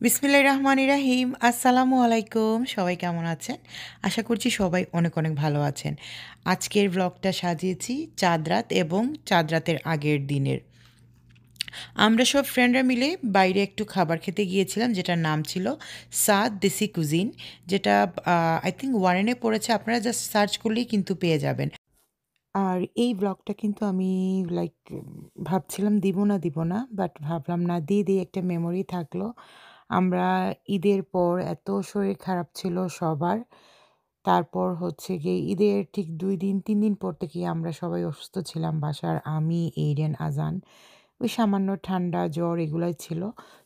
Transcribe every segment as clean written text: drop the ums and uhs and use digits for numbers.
বিসমিল্লাহির রহমানির রহিম। আসসালামু আলাইকুম। সবাই কেমন আছেন? আশা করছি সবাই অনেক অনেক ভালো আছেন। আজকের ব্লগটা সাজিয়েছি চাঁদ রাত এবং চাঁদ রাতের আগের দিনের। আমরা সব ফ্রেন্ডরা মিলে বাইরে একটু খাবার খেতে গিয়েছিলাম, যেটার নাম ছিল সাদ দেশি কুজিন, যেটা আই থিঙ্ক ওয়ারেনে পড়েছে। আপনারা জাস্ট সার্চ করলেই কিন্তু পেয়ে যাবেন। আর এই ব্লগটা কিন্তু আমি লাইক ভাবছিলাম দিব না, বাট ভাবলাম না, দিয়ে দিই, একটা মেমোরি থাকলো। আমরা ঈদের পর এত শরীর খারাপ ছিল সবার। তারপর হচ্ছে গিয়ে ঈদের ঠিক ২ দিন ৩ দিন পর থেকেই আমরা সবাই অসুস্থ ছিলাম বাসার। আমি, এইডেন, আজান। ওই সামান্য ঠান্ডা, জ্বর এগুলাই ছিল।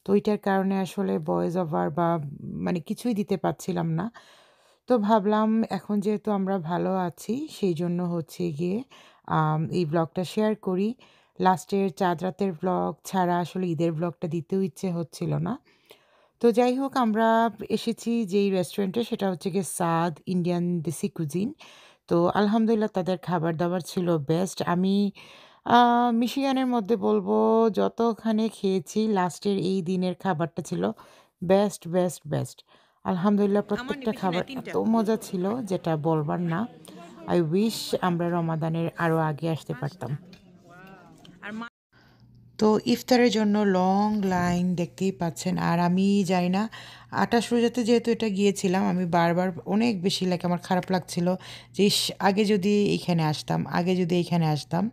তো ওইটার কারণে আসলে ভয়েস ওভার বা মানে কিছুই দিতে পারছিলাম না। তো ভাবলাম এখন যেহেতু আমরা ভালো আছি সেইজন্য হচ্ছে গিয়ে এই ব্লগটা শেয়ার করি। লাস্টের চাঁদ রাতের ব্লগ ছাড়া আসলে ঈদের ব্লগটা দিতেও ইচ্ছে হচ্ছিল না। তো যাই হোক, আমরা এসেছি যেই রেস্টুরেন্টে, সেটা হচ্ছে গিয়ে সাদ ইন্ডিয়ান দেশি কুজিন। তো আলহামদুলিল্লাহ তাদের খাবার-দাবার ছিল বেস্ট। আমি মিশিগানের মধ্যে বলব যতখানে খেয়েছি লাস্টের এই দিনের খাবারটা ছিল বেস্ট, বেস্ট, বেস্ট। আলহামদুলিল্লাহ প্রত্যেকটা খাবার এত মজা ছিল যেটা বলবার না। I wish আমরা রমাদানের আরো আগে আসতে পারতাম। তো ইফতারের জন্য লং লাইন দেখতেই পাচ্ছেন। আর আমি জানি না, ২৮ রোজাতে যেহেতু এটা গিয়েছিলাম, আমি বারবার অনেক বেশি লাইক আমার খারাপ লাগছিল যে ইস, আগে যদি এইখানে আসতাম, আগে যদি এইখানে আসতাম।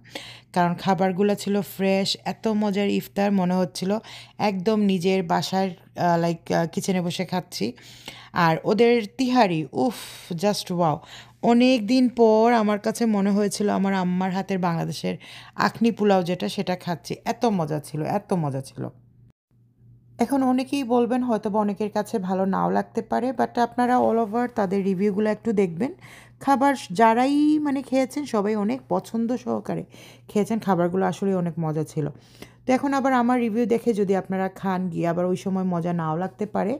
কারণ খাবারগুলো ছিল ফ্রেশ, এত মজার ইফতার মনে হচ্ছিল একদম নিজের বাসার লাইক কিচেনে বসে খাচ্ছি। আর ওদের তিহারি, উফ, জাস্ট ওয়াও! অনেক দিন পর আমার কাছে মনে হয়েছিল আমার আম্মার হাতের বাংলাদেশের আখনি পোলাও যেটা, সেটা খাচ্ছি। এত মজা ছিল, এত মজা ছিল। এখন অনেকেই বলবেন, হয়তোবা অনেকের কাছে ভালো নাও লাগতে পারে, বাট আপনারা অল ওভার তাদের রিভিউগুলো একটু দেখবেন। খাবার যারাই মানে খেয়েছেন সবাই অনেক পছন্দ সহকারে খেয়েছেন। খাবারগুলো আসলে অনেক মজা ছিল। তো এখন আবার আমার রিভিউ দেখে যদি আপনারা খান, গিয়ে আবার ওই সময় মজা নাও লাগতে পারে।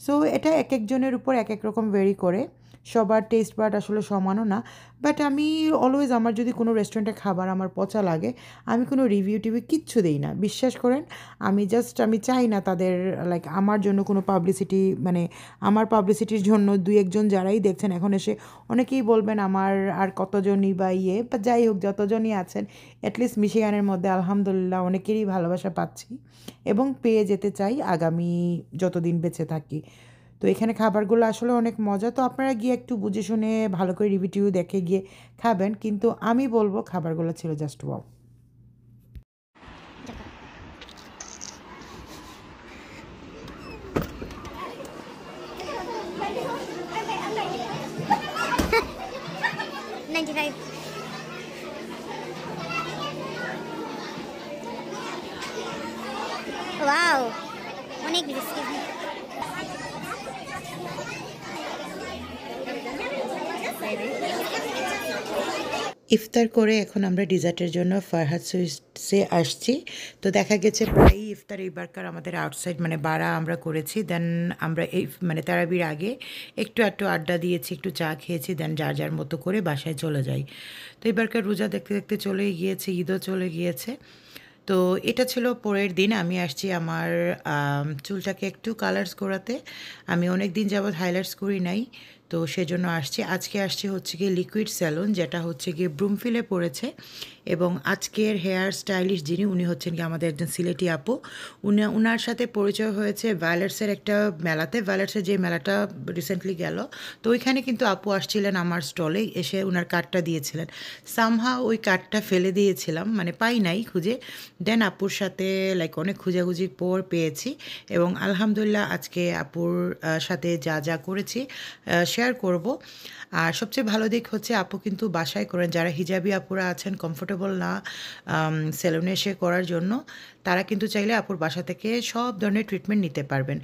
সো এটা একেকজনের উপর একেক রকম ভেরি করে। সবার টেস্ট বাড আসলে সমানও না। বাট আমি অলওয়েজ, আমার যদি কোনো রেস্টুরেন্টে খাবার আমার পচা লাগে, আমি কোনো রিভিউ-টিভিউ কিচ্ছু দেই না। বিশ্বাস করেন, আমি চাই না তাদের লাইক আমার জন্য কোনো পাবলিসিটি, মানে আমার পাবলিসিটির জন্য ২-১ জন যারাই দেখছেন এখন এসে অনেকেই বলবেন আমার আর কতজনই বা ইয়ে, বা যাই হোক যতজনই আছেন, এটলিস্ট মিশিগানের মধ্যে আলহামদুলিল্লাহ অনেকেরই ভালোবাসা পাচ্ছি এবং পেয়ে যেতে চাই আগামী যতদিন বেঁচে থাকি। তো এখানে খাবারগুলো আসলে অনেক মজা। তো আপনারা গিয়ে একটু বুঝে শুনে ভালো করে রিভিউ দেখে গিয়ে খাবেন। কিন্তু আমি বলব খাবারগুলো ছিল জাস্ট ওয়াও! ওয়াও, অনেক রিস্কি। ইফতার করে এখন আমরা ডিজার্টের জন্য ফারহাদ সুইটসে আসছি। তো দেখা গেছে প্রায়ই ইফতার এইবারকার আমাদের আউটসাইড মানে বাড়া আমরা করেছি। দেন আমরা এই মানে তারাবির আগে একটু আড্ডা দিয়েছি, একটু চা খেয়েছি, দেন যার যার মতো করে বাসায় চলে যাই। তো এবারকার রোজা দেখতে দেখতে চলেই গিয়েছে, ঈদও চলে গিয়েছে। তো এটা ছিল পরের দিন। আমি আসছি আমার চুলটাকে একটু কালার্স করাতে। আমি অনেক দিন যাবৎ হাইলাইটস করি নাই, তো সেজন্য আসছি। আজকে আসছি হচ্ছে গিয়ে লিকুইড স্যালন, যেটা হচ্ছে গিয়ে ব্রুমফিলে পড়েছে। এবং আজকের হেয়ার স্টাইলিস্ট যিনি, উনি হচ্ছেন কি আমাদের একজন সিলেটি আপু। উনার সাথে পরিচয় হয়েছে ভ্যালেটসের একটা মেলাতে। ভ্যালেটসের যে মেলাটা রিসেন্টলি গেল, তো ওইখানে কিন্তু আপু আসছিলেন আমার স্টলে, এসে উনার কার্ডটা দিয়েছিলেন। সামহা ওই কার্ডটা ফেলে দিয়েছিলাম, মানে পাই নাই খুঁজে। দেন আপুর সাথে লাইক অনেক খোঁজাখুঁজির পর পেয়েছি। এবং আলহামদুলিল্লাহ আজকে আপুর সাথে যা যা করেছি শেয়ার করব। আর সবচেয়ে ভালো দিক হচ্ছে আপু কিন্তু বাসায় করেন। যারা হিজাবি আপুরা আছেন, কমফোর্টেবল না সেলুনে এসে করার জন্য, তারা কিন্তু চাইলে আপুর বাসা থেকে সব ধরনের ট্রিটমেন্ট নিতে পারবেন।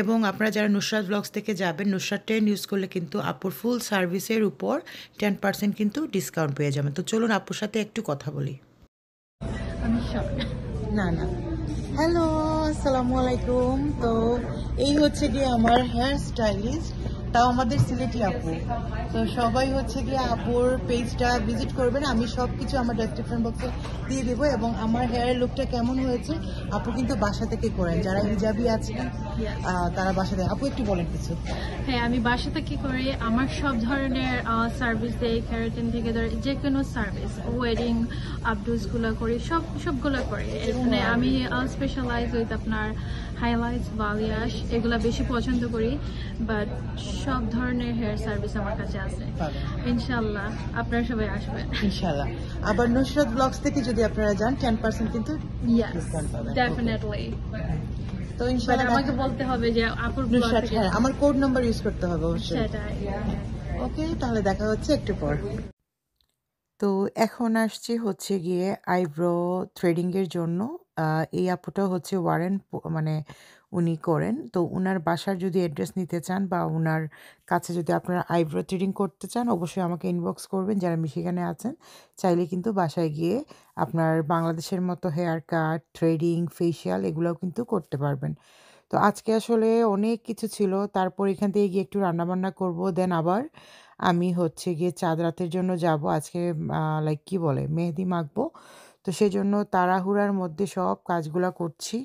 এবং আপনারা যারা নুসরাত ব্লগস থেকে যাবেন, নুসরাত ট্রেন ইউজ করলে কিন্তু আপুর ফুল সার্ভিসের উপর 10% কিন্তু ডিসকাউন্ট পেয়ে যাবেন। তো চলুন আপুর সাথে একটু কথা বলি। না না, হ্যালো, আসসালামু আলাইকুম। তো এই হচ্ছে গিয়ে আমার হেয়ার স্টাইলিস্ট। তাও আমাদের সিলেটি আপু। তো সবাই হচ্ছে গিয়ে আপুর পেজটা ভিজিট করবেন, আমি সব কিছু আমার ডেসক্রিপশন বক্সে দিয়ে দেবো। এবং আমার হেয়ারের লুকটা কেমন হয়েছে আপু কিন্তু বাসা থেকে করেন, যারা হিজাবি আছেন তারা বাসা থেকে। আপু একটু বলেন কিছু। হ্যাঁ, আমি বাসা থেকে করি। আমার সব ধরনের সার্ভিস দেই, ক্যারাটিন থেকে ধরে যে কোনো সার্ভিস, ওয়েডিং আপডোজগুলো করি, সবগুলো করি এখানে। আমি স্পেশালাইজ উইথ আপনার হাইলাইটস, বালিয়াস এগুলো বেশি পছন্দ করি, বাট সব ধরনের হেয়ার সার্ভিস আমার কাছে আছে। ইনশাল্লাহ আপনারা সবাই আসবেন। ইনশাআল্লাহ। আবার নুসরাত ব্লগস থেকে যদি আপনারা যান 10% কিন্তু ইয়েস, ডিসকাউন্ট পাবেন। ডেফিনেটলি। তো বাট ইনশাআল্লাহ আমাকে বলতে হবে যে আপুর ব্লগ নুসরাত, থেকে। হ্যাঁ আমার কোড নাম্বার ইউজ করতে হবে অবশ্যই। সেটাই। ওকে, তাহলে দেখা হচ্ছে একটু পর। তো এখন আসছি হচ্ছে গিয়ে আইব্রো থ্রেডিংয়ের জন্য। এই আপুটা হচ্ছে ওয়ারেন, মানে উনি করেন। তো উনার বাসার যদি অ্যাড্রেস নিতে চান বা উনার কাছে যদি আপনারা আইব্রো থ্রেডিং করতে চান, অবশ্যই আমাকে ইনবক্স করবেন যারা মিশিগানে আছেন। চাইলে কিন্তু বাসায় গিয়ে আপনার বাংলাদেশের মতো হেয়ার কাট, থ্রেডিং, ফেশিয়াল এগুলোও কিন্তু করতে পারবেন। তো আজকে আসলে অনেক কিছু ছিল। তারপর এখান থেকে গিয়ে একটু রান্নাবান্না করব। দেন আবার আমি হচ্ছে গিয়ে চাঁদ রাতের জন্য যাব। আজকে লাইক কি বলে মেহেদি মাখবো। তো সেজন্য তাড়াহুড়ার মধ্যে সব কাজগুলা করছি।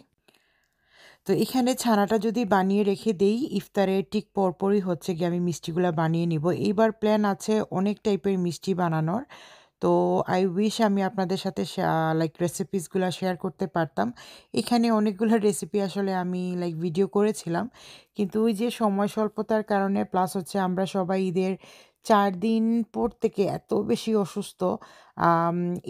তো এখানে ছানাটা যদি বানিয়ে রেখে দেই, ইফতারের ঠিক পরপরই হচ্ছে গিয়ে আমি মিষ্টিগুলা বানিয়ে নিব। এইবার প্ল্যান আছে অনেক টাইপের মিষ্টি বানানোর। তো আই উইশ আমি আপনাদের সাথে লাইক রেসিপিসগুলো শেয়ার করতে পারতাম। এখানে অনেকগুলো রেসিপি আসলে আমি লাইক ভিডিও করেছিলাম, কিন্তু ওই যে সময় স্বল্পতার কারণে, প্লাস হচ্ছে আমরা সবাই ঈদের 4 দিন পর থেকে এত বেশি অসুস্থ।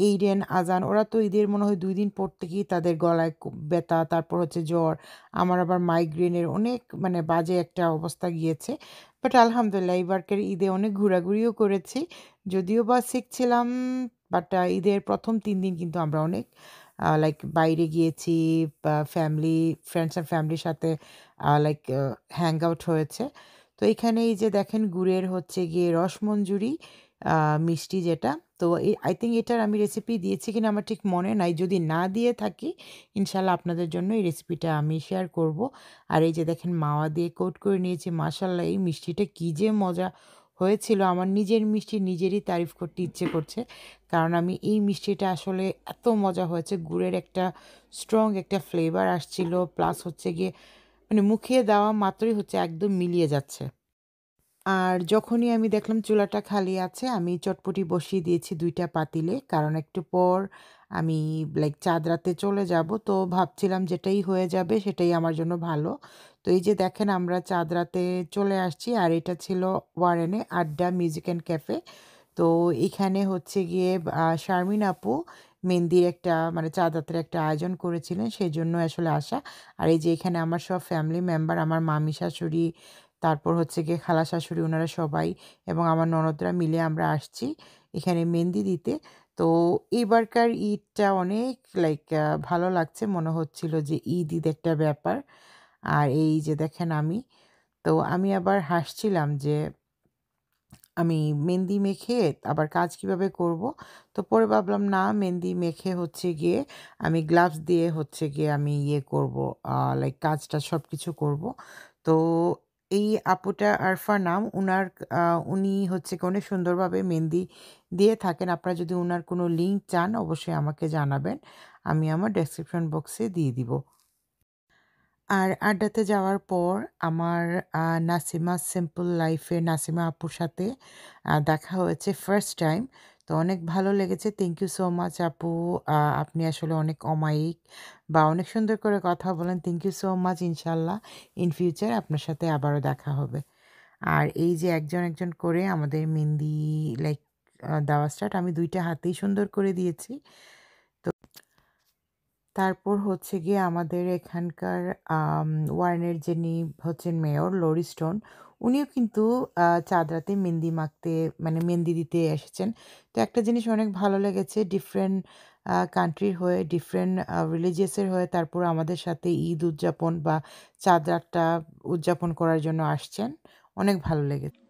এইডেন, আজান ওরা তো ঈদের মনে হয় 2 দিন পর থেকেই তাদের গলায় ব্যথা, তারপর হচ্ছে জ্বর। আমার আবার মাইগ্রেনের অনেক মানে বাজে একটা অবস্থা গিয়েছে। বাট আলহামদুলিল্লাহ এবারকার ঈদে অনেক ঘোরাঘুরিও করেছি, যদিও বা সিক ছিলাম। বাট ঈদের প্রথম 3 দিন কিন্তু আমরা অনেক লাইক বাইরে গিয়েছি, ফ্যামিলি, ফ্রেন্ডস অ্যান্ড ফ্যামিলির সাথে লাইক হ্যাং আউট হয়েছে। তো এখানে এই যে দেখেন গুড়ের হচ্ছে গিয়ে রসমঞ্জুরি মিষ্টি যেটা। তো আই থিঙ্ক এটার আমি রেসিপি দিয়েছি কিনা আমার ঠিক মনে নাই। যদি না দিয়ে থাকি ইনশাল্লাহ আপনাদের জন্য এই রেসিপিটা আমি শেয়ার করব। আর এই যে দেখেন মাওয়া দিয়ে কোট করে নিয়েছি। মাশাল্লাহ এই মিষ্টিটা কী যে মজা হয়েছিল, আমার নিজের মিষ্টি নিজেরই তারিফ করতে ইচ্ছে করছে। কারণ আমি এই মিষ্টিটা আসলে এত মজা হয়েছে, গুড়ের একটা স্ট্রং একটা ফ্লেভার আসছিল, প্লাস হচ্ছে গিয়ে মানে মুখে দেওয়া মাত্রই হচ্ছে একদম মিলিয়ে যাচ্ছে। আর যখনই আমি দেখলাম চুলাটা খালি আছে, আমি চটপটি বসিয়ে দিয়েছি 2টা পাতিলে, কারণ একটু পর আমি লাইক চাঁদ রাতে চলে যাব। তো ভাবছিলাম যেটাই হয়ে যাবে সেটাই আমার জন্য ভালো। তো এই যে দেখেন আমরা চাঁদ রাতে চলে আসছি, আর এটা ছিল ওয়ারেনে আড্ডা মিউজিক অ্যান্ড ক্যাফে। তো এখানে হচ্ছে গিয়ে শারমিন আপু মেহেন্দির একটা মানে চাঁদ রাতের একটা আয়োজন করেছিলেন, সেই জন্য আসলে আসা। আর এই যে এখানে আমার সব ফ্যামিলি মেম্বার, আমার মামি শাশুড়ি, তারপর হচ্ছে গিয়ে খালা শাশুড়ি, ওনারা সবাই এবং আমার ননদরা মিলে আমরা আসছি এখানে মেহেন্দি দিতে। তো এবারকার ঈদটা অনেক লাইক ভালো লাগছে, মনে হচ্ছিল যে ঈদ ঈদ একটা ব্যাপার। আর এই যে দেখেন আমি আবার হাসছিলাম যে আমি মেহেন্দি মেখে আবার কাজ কিভাবে করব। তো পরে ভাবলাম না, মেহেন্দি মেখে হচ্ছে গিয়ে আমি গ্লাভস দিয়ে হচ্ছে গিয়ে আমি ইয়ে করব, লাইক কাজটা সব কিছু করব। তো এই আপুটা আরফা নাম উনার, উনি হচ্ছে কি অনেক সুন্দরভাবে মেহেন্দি দিয়ে থাকেন। আপনারা যদি উনার কোনো লিঙ্ক চান অবশ্যই আমাকে জানাবেন, আমি আমার ডেসক্রিপশন বক্সে দিয়ে দিব। আর আড্ডাতে যাওয়ার পর আমার নাসিমা সিম্পল লাইফের নাসিমা আপুর সাথে দেখা হয়েছে ফার্স্ট টাইম। তো অনেক ভালো লেগেছে। থ্যাংক ইউ সো মাচ আপু। আপনি আসলে অনেক অমায়িক বা অনেক সুন্দর করে কথা বলেন। Thank you so much. ইনশাল্লাহ ইন ফিউচার আপনার সাথে আবারও দেখা হবে। আর এই যে একজন একজন করে আমাদের মেহেন্দি লাইক দেওয়া স্টার্ট, আমি 2টা হাতেই সুন্দর করে দিয়েছি। তারপর হচ্ছে গিয়ে আমাদের এখানকার ওয়ার্নের যিনি হচ্ছেন মেয়র লরি স্টোন, উনিও কিন্তু চাঁদ রাতে মেহেন্দি মাখতে মানে মেহেন্দি দিতে এসেছেন। তো একটা জিনিস অনেক ভালো লেগেছে, ডিফারেন্ট কান্ট্রির হয়ে, ডিফারেন্ট রিলিজিয়াসের হয়ে তারপর আমাদের সাথে ঈদ উদযাপন বা চাঁদ রাতটা উদযাপন করার জন্য আসছেন। অনেক ভালো লেগেছে।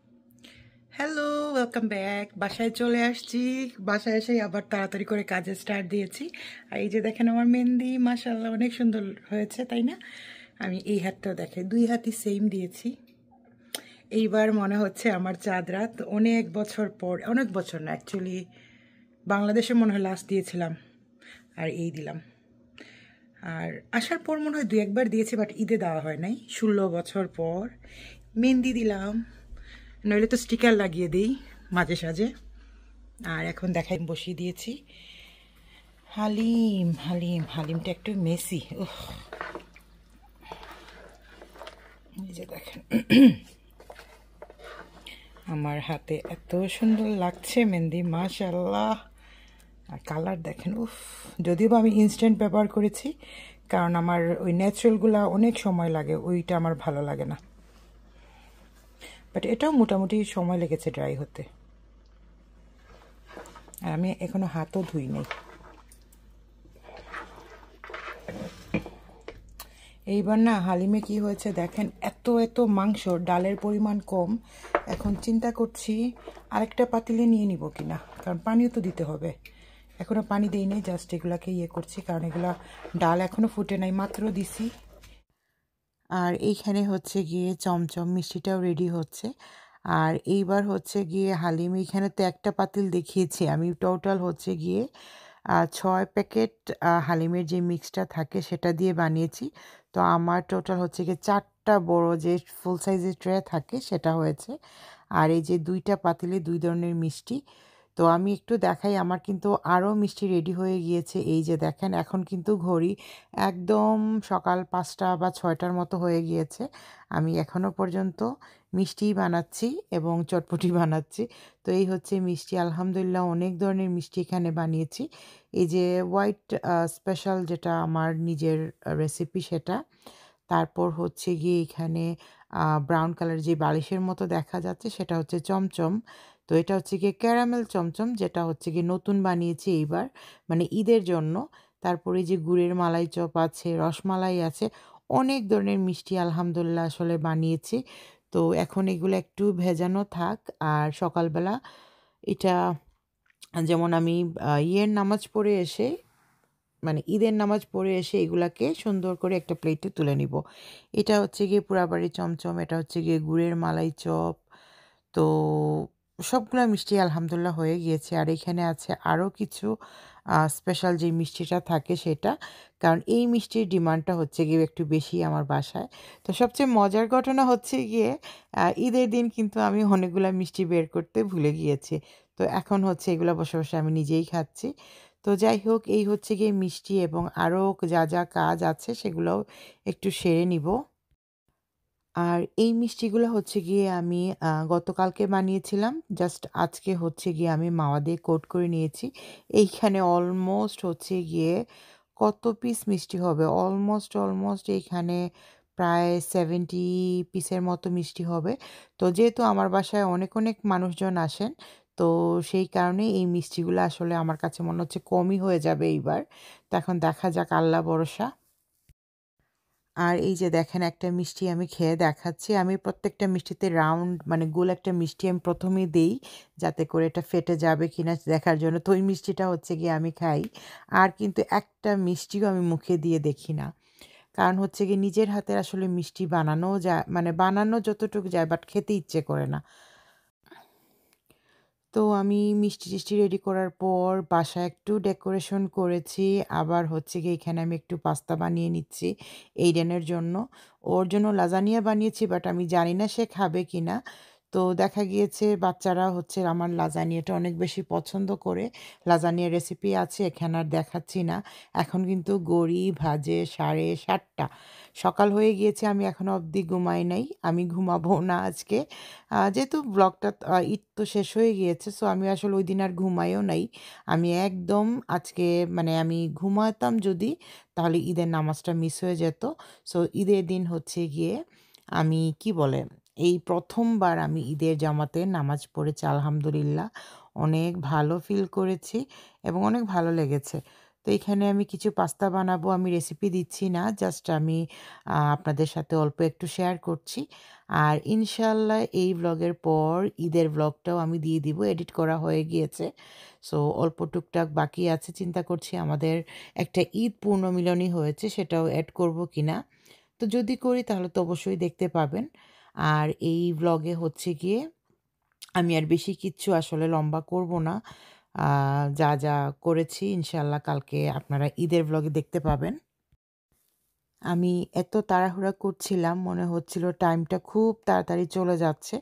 Hello, welcome back. বাসায় চলে আসছি। বাসায় এসে আবার তাড়াতাড়ি করে কাজে স্টার্ট দিয়েছি। আর এই যে দেখেন আমার মেহেন্দি মাশাআল্লাহ অনেক সুন্দর হয়েছে, তাই না? আমি এই হাতটাও দেখাই, 2 হাতই সেম দিয়েছি। এইবার মনে হচ্ছে আমার চাঁদ রাত, অনেক বছর পর, অনেক বছর না অ্যাকচুয়ালি, বাংলাদেশে মনে হয় লাস্ট দিয়েছিলাম আর এই দিলাম। আর আসার পর মনে হয় 2-1বার দিয়েছি, বাট ঈদে দেওয়া হয় নাই। 16 বছর পর মেহেন্দি দিলাম, নইলে তো স্টিকার লাগিয়ে দিই মাঝে সাঝে। আর এখন দেখাই বসিয়ে দিয়েছি হালিম। হালিমটা একটু মেসি। এই যে দেখেন আমার হাতে এত সুন্দর লাগছে মেহেন্দি, মাশাআল্লাহ। আর কালার দেখেন, যদিও বা আমি ইনস্ট্যান্ট ব্যবহার করেছি, কারণ আমার ওই ন্যাচারালগুলা অনেক সময় লাগে, ওইটা আমার ভালো লাগে না। বাট এটাও মোটামুটি সময় লেগেছে ড্রাই হতে। আর আমি এখনো হাতও ধুই নাই। এইবার না হালিমে কি হয়েছে দেখেন, এত মাংস, ডালের পরিমাণ কম। এখন চিন্তা করছি আরেকটা পাতিলে নিয়ে নিব কিনা, কারণ পানিও তো দিতে হবে। এখনো পানি দিই নাই, জাস্ট এগুলাকে করছি, কারণ এগুলা ডাল এখনো ফুটে নাই, মাত্র দিছি। আর এইখানে হচ্ছে গিয়ে চমচম মিষ্টিটাও রেডি হচ্ছে। আর এইবার হচ্ছে গিয়ে হালিম, এইখানে তো একটা পাতিল দেখিয়েছি আমি, টোটাল হচ্ছে গিয়ে 6 প্যাকেট হালিমের যে মিক্সটা থাকে সেটা দিয়ে বানিয়েছি। তো আমার টোটাল হচ্ছে গিয়ে 4টা বড় যে ফুল সাইজের ট্রে থাকে সেটা হয়েছে। আর এই যে 2টা পাতিলে 2 ধরনের মিষ্টি। তো আমি একটু দেখাই, আমার কিন্তু আরও মিষ্টি রেডি হয়ে গিয়েছে। এই যে দেখেন, এখন কিন্তু ঘড়ি একদম সকাল 5টা বা 6টার মতো হয়ে গিয়েছে। আমি এখনও পর্যন্ত মিষ্টিই বানাচ্ছি এবং চটপটি বানাচ্ছি। তো এই হচ্ছে মিষ্টি, আলহামদুলিল্লাহ অনেক ধরনের মিষ্টি এখানে বানিয়েছি। এই যে হোয়াইট স্পেশাল যেটা আমার নিজের রেসিপি সেটা। তারপর হচ্ছে গিয়ে এখানে ব্রাউন কালার যে বালিশের মতো দেখা যাচ্ছে সেটা হচ্ছে চমচম। তো এটা হচ্ছে গিয়ে ক্যারামেল চমচম, যেটা হচ্ছে গিয়ে নতুন বানিয়েছি এইবার, মানে ঈদের জন্য। তারপরে যে গুড়ের মালাই চপ আছে, রসমালাই আছে, অনেক ধরনের মিষ্টি আলহামদুলিল্লাহ আসলে বানিয়েছি। তো এখন এগুলো একটু ভেজানো থাক। আর সকালবেলা এটা, যেমন আমি ইয়ের নামাজ পড়ে এসে, মানে ঈদের নামাজ পড়ে এসে এগুলাকে সুন্দর করে একটা প্লেটে তুলে নিব। এটা হচ্ছে গিয়ে পুরাবাড়ি চমচম, এটা হচ্ছে গিয়ে গুড়ের মালাই চপ। তো সবগুলা মিষ্টি আলহামদুলিল্লাহ হয়ে গিয়েছে। আর এখানে আছে আরও কিছু স্পেশাল যে মিষ্টিটা থাকে সেটা, কারণ এই মিষ্টির ডিমান্ডটা হচ্ছে গিয়ে একটু বেশি আমার বাসায়। তো সবচেয়ে মজার ঘটনা হচ্ছে গিয়ে ঈদের দিন কিন্তু আমি অনেকগুলা মিষ্টি বের করতে ভুলে গিয়েছি। তো এখন হচ্ছে এগুলো বসে বসে আমি নিজেই খাচ্ছি। তো যাই হোক, এই হচ্ছে গিয়ে মিষ্টি, এবং আরও যা যা কাজ আছে সেগুলোও একটু সেরে নিব। আর এই মিষ্টিগুলো হচ্ছে গিয়ে আমি গতকালকে বানিয়েছিলাম। জাস্ট আজকে হচ্ছে গিয়ে আমি মাওয়া দিয়ে কোট করে নিয়েছি। এইখানে অলমোস্ট হচ্ছে গিয়ে কত পিস মিষ্টি হবে? অলমোস্ট এইখানে প্রায় 70 পিসের মতো মিষ্টি হবে। তো যেহেতু আমার বাসায় অনেক মানুষজন আসেন, তো সেই কারণে এই মিষ্টিগুলো আসলে আমার কাছে মনে হচ্ছে কমই হয়ে যাবে এইবার। তো এখন দেখা যাক, আল্লাহ ভরসা। আর এই যে দেখেন, একটা মিষ্টি আমি খেয়ে দেখাচ্ছি। আমি প্রত্যেকটা মিষ্টিতে রাউন্ড, মানে গোল একটা মিষ্টি আমি ১ম এ দেই, যাতে করে এটা ফেটে যাবে কিনা দেখার জন্য। তো ওই মিষ্টিটা হচ্ছে গিয়ে আমি খাই। আর কিন্তু একটা মিষ্টিও আমি মুখে দিয়ে দেখি না। কারণ হচ্ছে গিয়ে নিজের হাতের আসলে মিষ্টি বানানোও যায়, মানে বানানো যতটুকু যায়, বাট খেতে ইচ্ছে করে না। তো আমি মিষ্টি-টিষ্টি রেডি করার পর বাসায় একটু ডেকোরেশন করেছি। আবার হচ্ছে গিয়ে এখানে আমি একটু পাস্তা বানিয়ে নিচ্ছি এইডেনের জন্য। ওর জন্য লাজানিয়া বানিয়েছি, বাট আমি জানি না সে খাবে কিনা। তো দেখা গিয়েছে বাচ্চারা হচ্ছে আমার লাজানিয়াটা অনেক বেশি পছন্দ করে। লাজানিয়ার রেসিপি আছে, এখানে আর দেখাচ্ছি না। এখন কিন্তু ঘড়ি বাজে 7:30। সকাল হয়ে গিয়েছে, আমি এখনো অবধি ঘুমাই নাই। আমি ঘুমাবো না আজকে। যেহেতু ব্লগটা ঈদ তো শেষ হয়ে গিয়েছে, সো আমি আসলে ওইদিন আর ঘুমাইও নাই। আমি একদম আজকে, মানে আমি ঘুমাতাম যদি, তাহলে ঈদের নামাজটা মিস হয়ে যেত। সো ঈদের দিন হচ্ছে গিয়ে আমি কি বলে, এই ১ম বার আমি ঈদের জামাতে নামাজ পড়েছি আলহামদুলিল্লাহ। অনেক ভালো ফিল করেছি এবং অনেক ভালো লেগেছে। তো এখানে আমি কিছু পাস্তা বানাবো, আমি রেসিপি দিচ্ছি না, জাস্ট আমি আপনাদের সাথে অল্প একটু শেয়ার করছি। আর ইনশাআল্লাহ এই ভ্লগের পর ঈদের ভ্লগটাও আমি দিয়ে দিব, এডিট করা হয়ে গিয়েছে। সো অল্প টুকটাক বাকি আছে, চিন্তা করছি আমাদের একটা ঈদ পূর্ণমিলনী হয়েছে সেটাও অ্যাড করব কিনা। তো যদি করি তাহলে তো অবশ্যই দেখতে পাবেন। আর এই ব্লগে হচ্ছে গিয়ে আমি আর বেশি কিচ্ছু আসলে লম্বা করব না। যা, যা করেছি ইনশাআল্লাহ কালকে আপনারা ঈদের ব্লগে দেখতে পাবেন। আমি এত তাড়াহুড়া করছিলাম মনে হচ্ছিল টাইমটা খুব তাড়াতাড়ি চলে যাচ্ছে।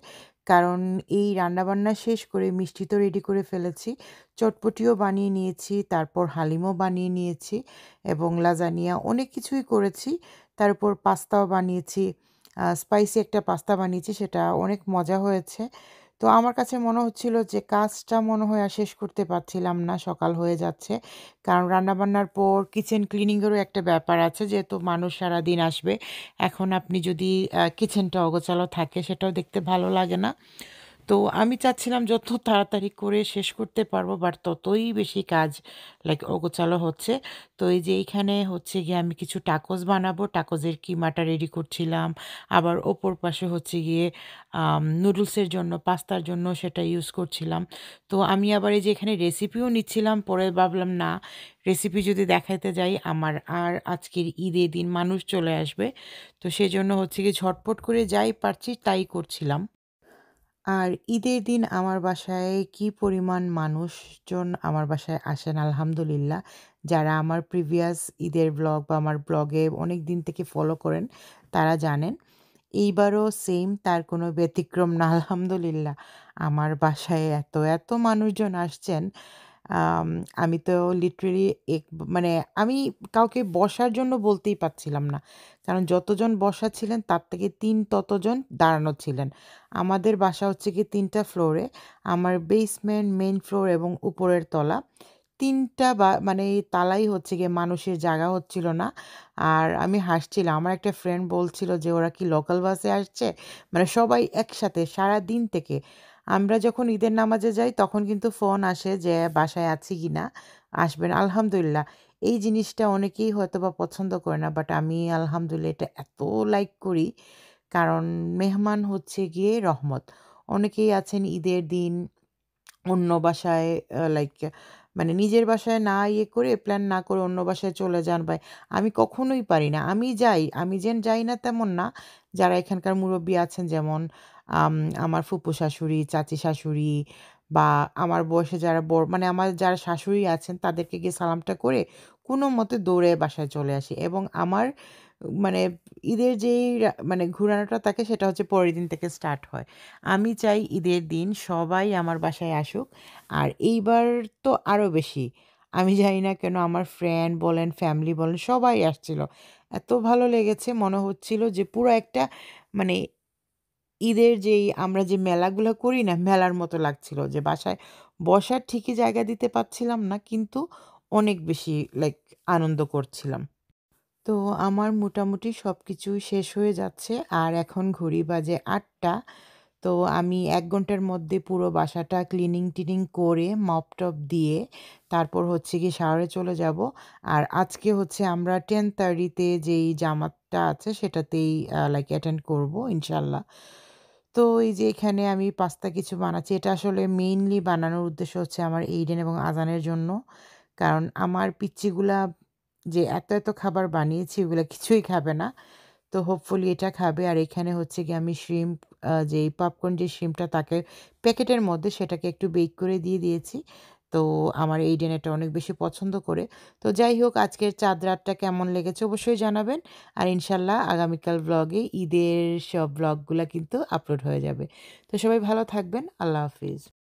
কারণ এই রান্নাবান্না শেষ করে মিষ্টি তো রেডি করে ফেলেছি। চটপটিও বানিয়ে নিয়েছি, তারপর হালিমও বানিয়ে নিয়েছি এবং লাজানিয়া অনেক কিছুই করেছি। তার উপর পাস্তাও বানিয়েছি। স্পাইসি একটা পাস্তা বানিয়েছি সেটা অনেক মজা হয়েছে। তো আমার কাছে মনে হচ্ছিল যে কাজটা মনে হয় আর শেষ করতে পারছিলাম না, সকাল হয়ে যাচ্ছে। কারণ রান্নাবান্নার পর কিচেন ক্লিনিংয়েরও একটা ব্যাপার আছে যেহেতু মানুষ সারাদিন আসবে। এখন আপনি যদি কিচেনটা অগোছালো থাকে সেটাও দেখতে ভালো লাগে না। তো আমি চাচ্ছিলাম যত তাড়াতাড়ি করে শেষ করতে পারবো বাট ততই বেশি কাজ অগোছালো হচ্ছে। তো এই যে এইখানে হচ্ছে গিয়ে আমি কিছু টাকোস বানাবো। টাকোসের কিমাটা রেডি করছিলাম। আবার ওপর পাশে হচ্ছে গিয়ে নুডলসের জন্য, পাস্তার জন্য সেটা ইউজ করছিলাম। তো আমি আবার এই যে এখানে রেসিপিও নিচ্ছিলাম। পরে ভাবলাম না, রেসিপি যদি দেখাইতে যাই আমার আর আজকের ঈদের দিন মানুষ চলে আসবে। তো সেজন্য হচ্ছে গিয়ে ঝটপট করে যাই পারছি তাই করছিলাম। আর ঈদের দিন আমার বাসায় কি পরিমাণ মানুষজন আমার বাসায় আসেন আলহামদুলিল্লাহ। যারা আমার প্রিভিয়াস ঈদের ব্লগ বা আমার ব্লগে অনেক দিন থেকে ফলো করেন তারা জানেন। এইবারও সেম, তার কোনো ব্যতিক্রম না আলহামদুলিল্লাহ। আমার বাসায় এত, এত মানুষজন আসছেন। আম আমি তো লিটারেলি মানে আমি কাউকে বসার জন্য বলতেই পারছিলাম না। কারণ যতজন বসা ছিলেন তার থেকে ৩ ততজন দাঁড়ানো ছিলেন। আমাদের বাসা হচ্ছে গিয়ে ৩ টা ফ্লোরে। আমার বেসমেন্ট, মেইন ফ্লোর এবং উপরের তলা। ৩ টা মানে এই তালাই হচ্ছে গিয়ে মানুষের জায়গা হচ্ছিল না। আর আমি হাসছিলাম। আমার একটা ফ্রেন্ড বলছিল যে, "ওরা কি লোকাল বাসে আসছে?" মানে সবাই একসাথে সারাদিন থেকে। আমরা যখন ঈদের নামাজে যাই তখন কিন্তু ফোন আসে যে বাসায় আছি কিনা, আসবেন। আলহামদুলিল্লাহ এই জিনিসটা অনেকেই হয়তোবা পছন্দ করে না। বাট আমি আলহামদুলিল্লাহ এটা এত লাইক করি। কারণ মেহমান হচ্ছে গিয়ে রহমত। অনেকেই আছেন ঈদের দিন অন্য বাসায় মানে নিজের বাসায় না ইয়ে করে প্ল্যান না করে অন্য বাসায় চলে যান বা আমি কখনোই পারি না। আমি যাই, আমি যেন যাই না তেমন না। যারা এখানকার মুরব্বি আছেন যেমন আম আমার ফুপু শাশুড়ি, চাচী শাশুড়ি বা আমার বয়সে যারা মানে আমার যারা শাশুড়ি আছেন তাদেরকে গিয়ে সালামটা করে কোনোমতে দৌড়ে বাসায় চলে আসি এবং আমার মানে ঈদের যেই মানে ঘুরানোটা থাকে সেটা হচ্ছে পরের দিন থেকে স্টার্ট হয়। আমি চাই ঈদের দিন সবাই আমার বাসায় আসুক। আর এইবার তো আরো বেশি। আমি জানি না কেন আমার ফ্রেন্ড বলেন, ফ্যামিলি বলেন সবাই আসছিল। এত ভালো লেগেছে মনে হচ্ছিল যে পুরো একটা মানে ঈদের যেই আমরা যে মেলাগুলা করি না, মেলার মতো লাগছিল যে বাসায় বসার ঠিকই জায়গা দিতে পারছিলাম না কিন্তু অনেক বেশি আনন্দ করছিলাম। তো আমার মোটামুটি সবকিছুই শেষ হয়ে যাচ্ছে। আর এখন ঘড়ি বাজে ৮ঃ০০। তো আমি ১ ঘন্টার মধ্যে পুরো বাসাটা ক্লিনিং-টিনিং করে মপ-টপ দিয়ে তারপর হচ্ছে গিয়ে শাওয়ারে চলে যাব। আর আজকে হচ্ছে আমরা 10:30 তে যেই জামাতটা আছে সেটাতেই অ্যাটেন্ড করব ইনশাআল্লাহ। তো এই যে এখানে আমি পাস্তা কিছু বানাচ্ছি। এটা আসলে মেইনলি বানানোর উদ্দেশ্য হচ্ছে আমার এইডেন এবং আজানের জন্য। কারণ আমার পিচ্চিগুলা যে এত, এত খাবার বানিয়েছি ওগুলা কিছুই খাবে না। তো হোপফুলি এটা খাবে। আর এখানে হচ্ছে গিয়ে আমি শ্রিম্প যেই পপকর্ন যে শ্রিম্পটা থাকে প্যাকেটের মধ্যে সেটাকে একটু বেক করে দিয়ে দিয়েছি। তো আমার এইডেন এটা অনেক বেশি পছন্দ করে। তো যাই হোক আজকের চাঁদ রাতটা কেমন লেগেছে অবশ্যই জানাবেন। আর ইনশাআল্লাহ আগামীকাল ব্লগে ঈদের সব ব্লগগুলা কিন্তু আপলোড হয়ে যাবে। তো সবাই ভালো থাকবেন। আল্লাহ হাফিজ।